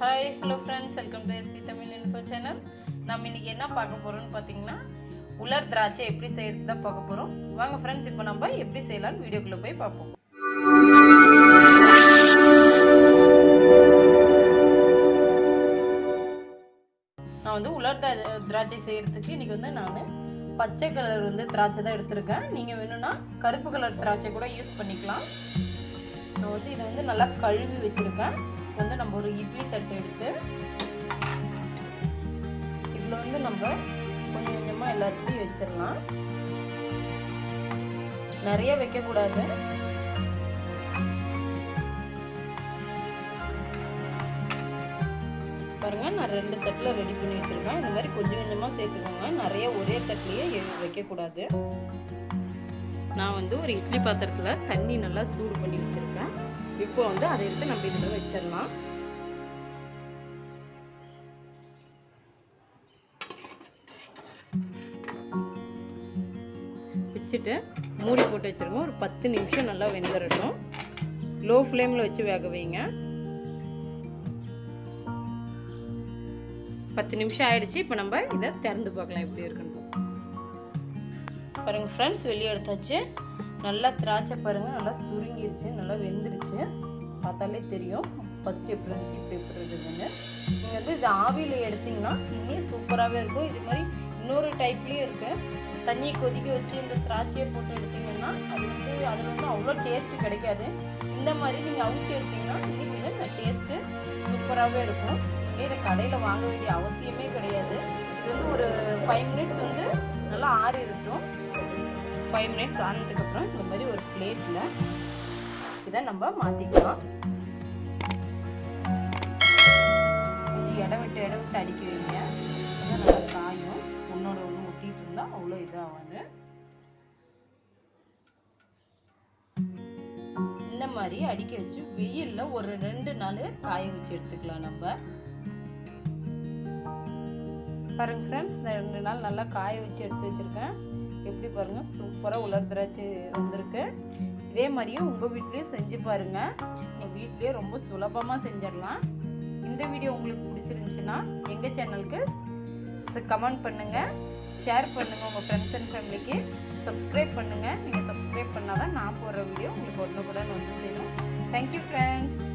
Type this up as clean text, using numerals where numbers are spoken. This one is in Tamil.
Hi hello friends, welcome to SP Tamil info channel. நம்ம இன்னைக்கு என்ன பார்க்க போகிறோம்னு பார்த்தீங்கன்னா, உலர் திராட்சை எப்படி செய்கிறது தான் பார்க்க போகிறோம். வாங்க ஃப்ரெண்ட்ஸ், இப்போ நம்ம எப்படி செய்யலாம்னு வீடியோக்குள்ளே போய் பார்ப்போம். நான் வந்து உலர் திராட்சை செய்கிறதுக்கு இன்றைக்கி வந்து நான் பச்சை கலர் வந்து திராட்சை தான் எடுத்திருக்கேன். நீங்கள் வேணும்னா கருப்பு கலர் திராட்சை கூட யூஸ் பண்ணிக்கலாம். நான் வந்து இதை வந்து நல்லா கழுவி வச்சுருக்கேன். வந்து நம்ம ஒரு இட்லி தட்டு எடுத்து இதில் வந்து நம்ம கொஞ்சம் கொஞ்சமாக எல்லாத்துலேயும் வச்சிடலாம். நிறைய வைக்கக்கூடாது. பாருங்க, நான் 2 தட்டில் ரெடி பண்ணி வச்சிருக்கேன். இந்த மாதிரி கொஞ்சம் கொஞ்சமாக சேர்த்துக்கோங்க. நிறைய ஒரே தட்டிலேயே வைக்கக்கூடாது. நான் வந்து ஒரு இட்லி பாத்திரத்தில் தண்ணி நல்லா சூடு பண்ணி வச்சுருக்கேன். இப்போ வந்து அதை எடுத்து நம்ம இதில் வச்சிடலாம். வச்சுட்டு மூடி போட்டு வச்சுருங்க. ஒரு 10 நிமிஷம் நல்லா வெந்துடட்டும். லோ ஃப்ளேமில் வச்சு வேக வைங்க. 10 நிமிஷம் ஆயிடுச்சு. இப்போ நம்ம இதை திறந்து பார்க்கலாம் எப்படி இருக்குன்னு. பாருங்கள் ஃப்ரெண்ட்ஸ், வெளியே எடுத்தாச்சு. நல்லா திராட்சை பாருங்கள், நல்லா சுருங்கிருச்சு, நல்லா வெந்துருச்சு. பார்த்தாலே தெரியும் ஃபஸ்ட்டு எப்படி இருந்துச்சு, இப்போ எப்படி இருக்குதுன்னு. நீங்கள் வந்து இது ஆவியில் எடுத்திங்கன்னா இன்னும் சூப்பராகவே இருக்கும். இது மாதிரி இன்னொரு டைப்லேயும் இருக்குது. தண்ணியை கொதிக்க வச்சு இந்த திராட்சையை போட்டு எடுத்திங்கன்னா அதில் வந்து அவ்வளோ டேஸ்ட்டு கிடைக்காது. இந்த மாதிரி நீங்கள் அவிச்சு எடுத்திங்கன்னா இன்னும் கொஞ்சம் டேஸ்ட்டு சூப்பராகவே இருக்கும். நீங்கள் இதை கடையில் வாங்க வேண்டிய அவசியமே கிடையாது. இது வந்து ஒரு 5 மினிட்ஸ் வந்து நல்லா ஆறி இருக்கும். 5 மினிட்ஸ் ஆனதுக்கப்புறம் இந்த மாதிரி ஒரு பிளேட்டில் இதை நம்ம மாற்றிக்கலாம். கொஞ்சம் இடம் விட்டு அடுக்கி வைங்க. அதான் நல்லா காயும். ஒன்றோட ஒன்று ஒட்டிகிட்டு இருந்தால் அவ்வளோ இதாகாது. இந்த மாதிரி அடுக்கி வச்சு வெயிலில் ஒரு 2 நாள் காய வச்சு எடுத்துக்கலாம் நம்ம. பாருங்க ஃப்ரெண்ட்ஸ், இந்த 2 நாள் நல்லா காய வச்சு எடுத்து வச்சுருக்கேன். எப்படி பாருங்கள், சூப்பராக உலர் திராட்சை வந்திருக்கு. இதே மாதிரியே உங்கள் வீட்லேயும் செஞ்சு பாருங்கள். நீங்கள் வீட்லேயே ரொம்ப சுலபமாக செஞ்சிடலாம். இந்த வீடியோ உங்களுக்கு பிடிச்சிருந்துச்சுன்னா எங்கள் சேனலுக்கு கமெண்ட் பண்ணுங்கள், ஷேர் பண்ணுங்கள். உங்கள் ஃப்ரெண்ட்ஸ் அண்ட் ஃபேமிலிக்கு சப்ஸ்கிரைப் பண்ணுங்கள். நீங்கள் சப்ஸ்கிரைப் பண்ணால் தான் நான் போடுற வீடியோ உங்களுக்கு உடனுக்குடன் வந்து சேரும். Thank you friends.